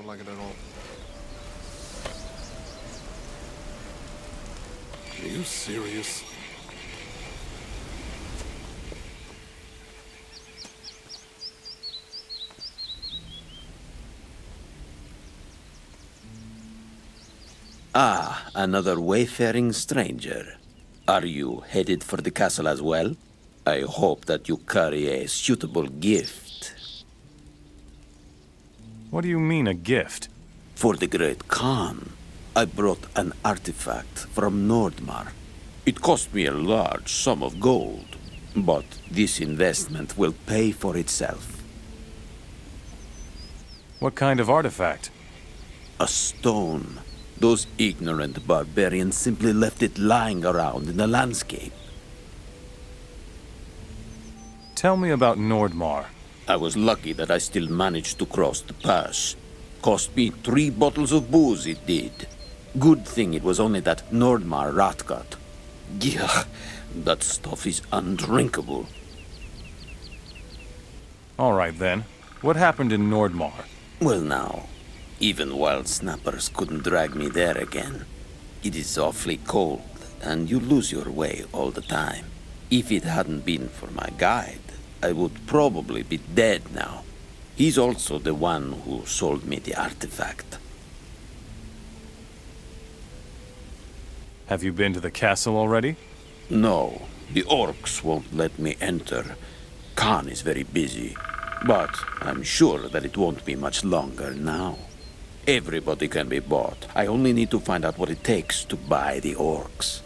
Don't like it at all. Are you serious? Ah, another wayfaring stranger. Are you headed for the castle as well? I hope that you carry a suitable gift. What do you mean, a gift? For the great Khan, I brought an artifact from Nordmar. It cost me a large sum of gold, but this investment will pay for itself. What kind of artifact? A stone. Those ignorant barbarians simply left it lying around in the landscape. Tell me about Nordmar. I was lucky that I still managed to cross the pass. Cost me 3 bottles of booze, it did. Good thing it was only that Nordmar rotgut. Yuck, that stuff is undrinkable. All right, then. What happened in Nordmar? Well now, even wild snappers couldn't drag me there again. It is awfully cold, and you lose your way all the time. If it hadn't been for my guide, I would probably be dead now. He's also the one who sold me the artifact. Have you been to the castle already? No, the orcs won't let me enter. Khan is very busy, but I'm sure that it won't be much longer now. Everybody can be bought. I only need to find out what it takes to buy the orcs.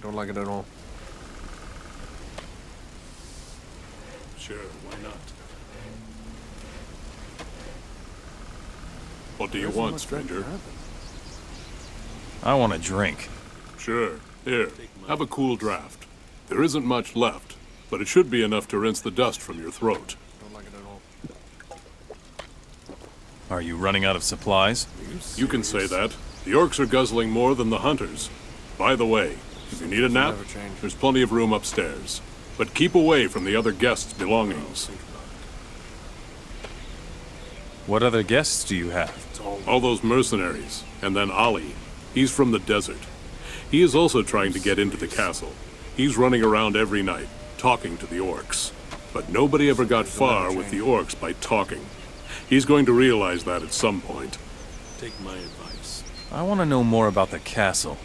Don't like it at all. Sure, why not? What do you want, stranger? I want a drink. Sure. Here, have a cool draft. There isn't much left, but it should be enough to rinse the dust from your throat. Don't like it at all. Are you running out of supplies? You can say that. The orcs are guzzling more than the hunters. By the way, if you need a nap, there's plenty of room upstairs. But keep away from the other guests' belongings. What other guests do you have? All those mercenaries, and then Ali. He's from the desert. He is also trying to get into the castle. He's running around every night, talking to the orcs. But nobody ever got far with the orcs by talking. He's going to realize that at some point. Take my advice. I want to know more about the castle.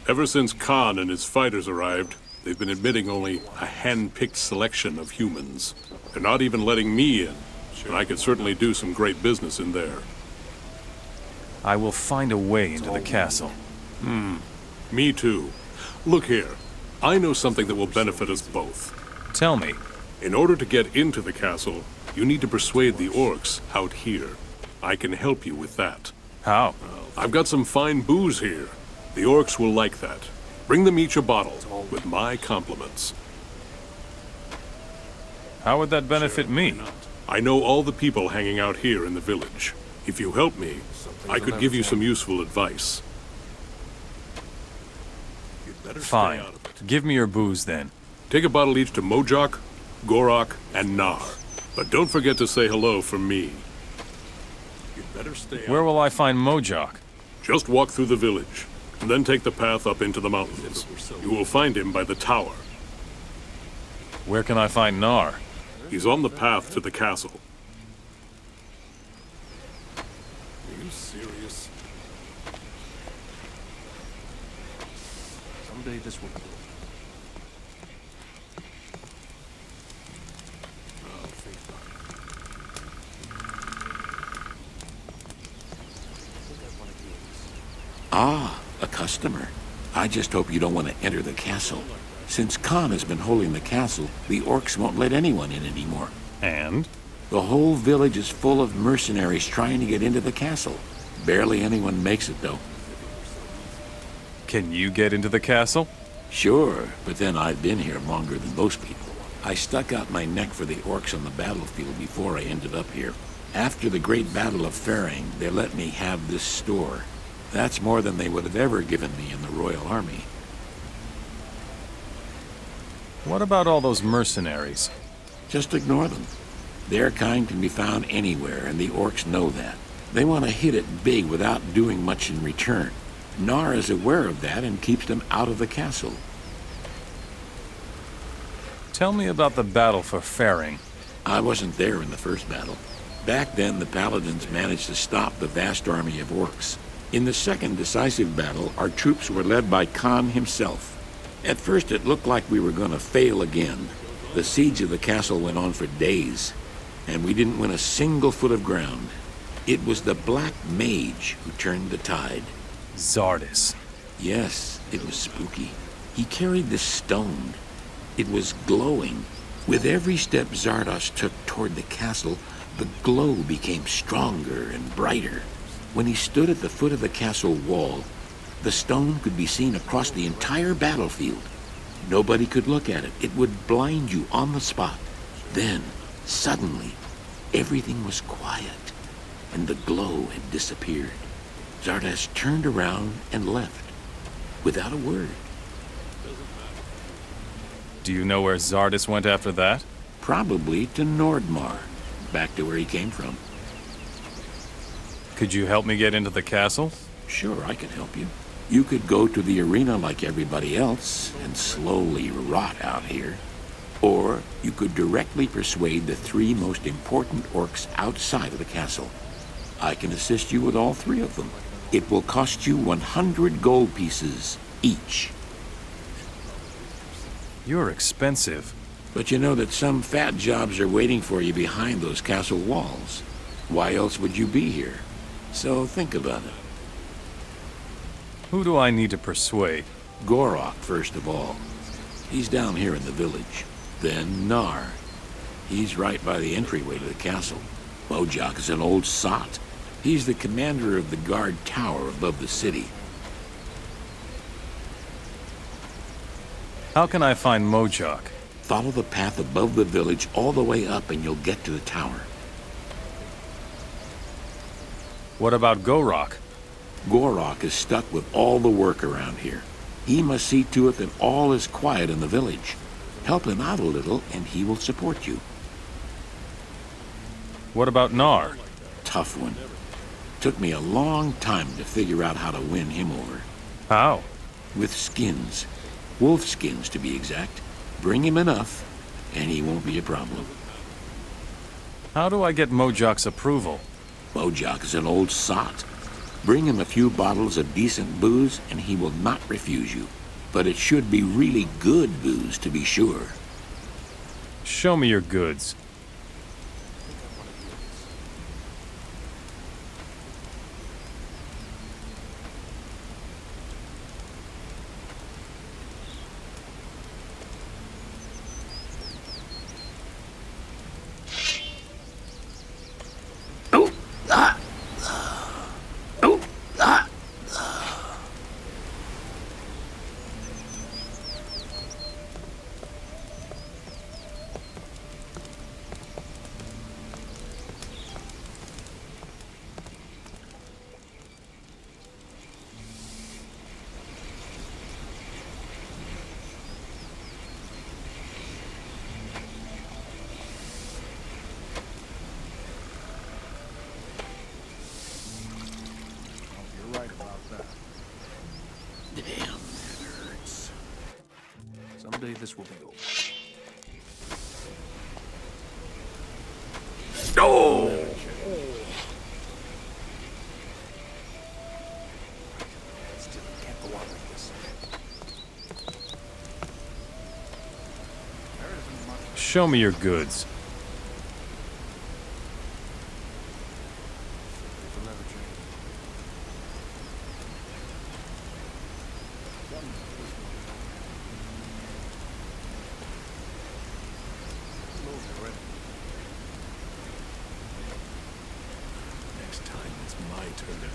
Ever since Khan and his fighters arrived, they've been admitting only a hand-picked selection of humans. They're not even letting me in, and I could certainly do some great business in there. I will find a way into the castle. Me too. Look here, I know something that will benefit us both. Tell me. In order to get into the castle, you need to persuade the orcs out here. I can help you with that. How? I've got some fine booze here. The orcs will like that. Bring them each a bottle, with my compliments. How would that benefit me? I know all the people hanging out here in the village. If you help me, I could give you some useful advice. Fine. Give me your booze then. Take a bottle each to Mojok, Gorok, and Nar. But don't forget to say hello from me. Where will I find Mojok? Just walk through the village, and then take the path up into the mountains. You will find him by the tower. Where can I find Nar? He's on the path to the castle. Are you serious? Someday this will. Ah, a customer. I just hope you don't want to enter the castle. Since Khan has been holding the castle, the orcs won't let anyone in anymore. And? The whole village is full of mercenaries trying to get into the castle. Barely anyone makes it, though. Can you get into the castle? Sure, but then I've been here longer than most people. I stuck out my neck for the orcs on the battlefield before I ended up here. After the Great Battle of Faring, they let me have this store. That's more than they would have ever given me in the Royal Army. What about all those mercenaries? Just ignore them. Their kind can be found anywhere, and the orcs know that. They want to hit it big without doing much in return. Nar is aware of that and keeps them out of the castle. Tell me about the battle for Faring. I wasn't there in the first battle. Back then, the Paladins managed to stop the vast army of orcs. In the second decisive battle, our troops were led by Khan himself. At first, it looked like we were going to fail again. The siege of the castle went on for days, and we didn't win a single foot of ground. It was the Black Mage who turned the tide. Zardis. Yes, it was spooky. He carried this stone. It was glowing. With every step Zardos took toward the castle, the glow became stronger and brighter. When he stood at the foot of the castle wall, the stone could be seen across the entire battlefield. Nobody could look at it. It would blind you on the spot. Then, suddenly, everything was quiet, and the glow had disappeared. Zardos turned around and left, without a word. Do you know where Zardis went after that? Probably to Nordmar, back to where he came from. Could you help me get into the castle? Sure, I can help you. You could go to the arena like everybody else and slowly rot out here. Or you could directly persuade the 3 most important orcs outside of the castle. I can assist you with all 3 of them. It will cost you 100 gold pieces each. You're expensive. But you know that some fat jobs are waiting for you behind those castle walls. Why else would you be here? So think about it. Who do I need to persuade? Gorok, first of all. He's down here in the village. Then Nar. He's right by the entryway to the castle. Mojok is an old sot. He's the commander of the guard tower above the city. How can I find Mojok? Follow the path above the village all the way up and you'll get to the tower. What about Gorok? Gorok is stuck with all the work around here. He must see to it that all is quiet in the village. Help him out a little and he will support you. What about Nar? Tough one. Took me a long time to figure out how to win him over. How? With skins. Wolf skins, to be exact. Bring him enough, and he won't be a problem. How do I get Mojok's approval? Mojok is an old sot. Bring him a few bottles of decent booze, and he will not refuse you. But it should be really good booze, to be sure. Show me your goods. Someday this will be over. No! Still can't go on like this. Show me your goods. Next time it's my turn.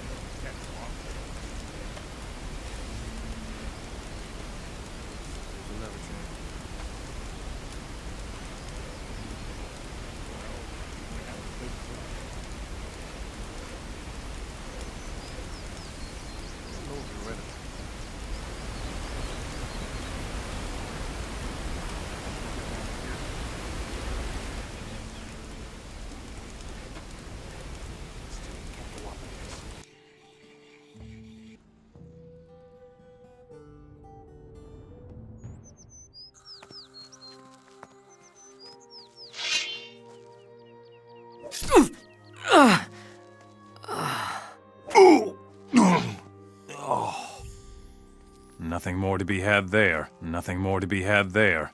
Nothing more to be had there. Nothing more to be had there.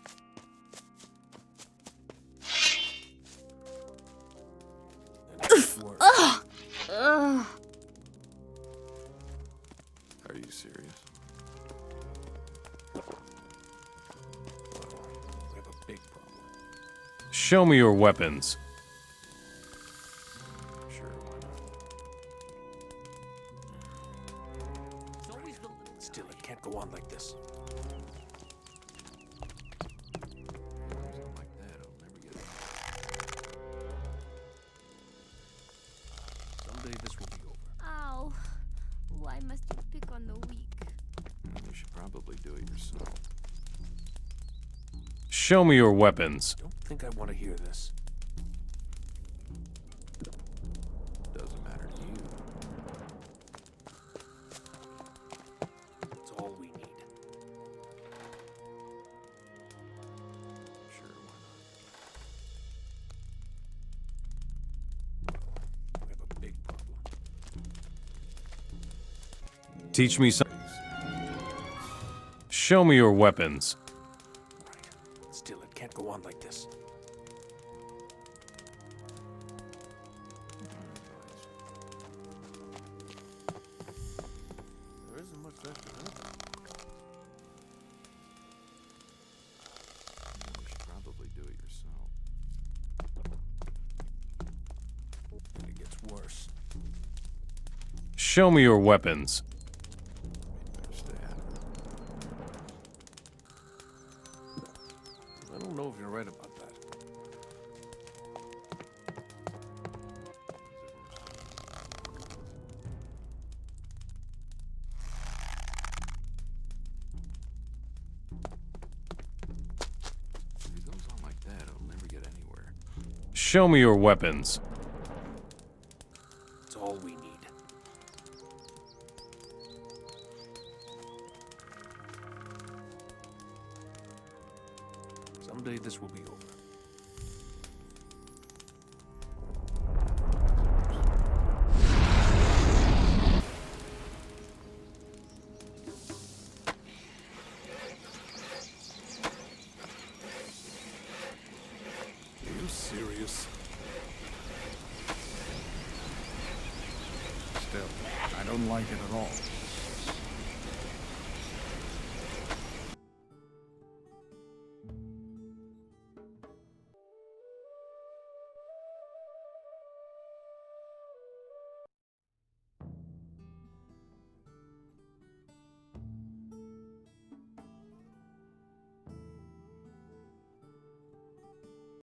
Are you serious? We have a big problem. Show me your weapons. Sure, why not? Still, it can't go on like this. Like that, I'll never get it. Someday this will be over. Ow. Why must you pick on the weak? You should probably do it yourself. Show me your weapons. Don't think I want to hear this. Doesn't matter to you. It's all we need. Sure, why not? We have a big problem. Teach me some. Show me your weapons. Right. Still, it can't go on like this. There isn't much left to learn. You should probably do it yourself. And it gets worse. Show me your weapons. Better stay out of it. I don't know if you're right about that. If he goes on like that, I'll never get anywhere. Show me your weapons. It's all we need. Someday this will be over. Are you serious? Still, I don't like it at all.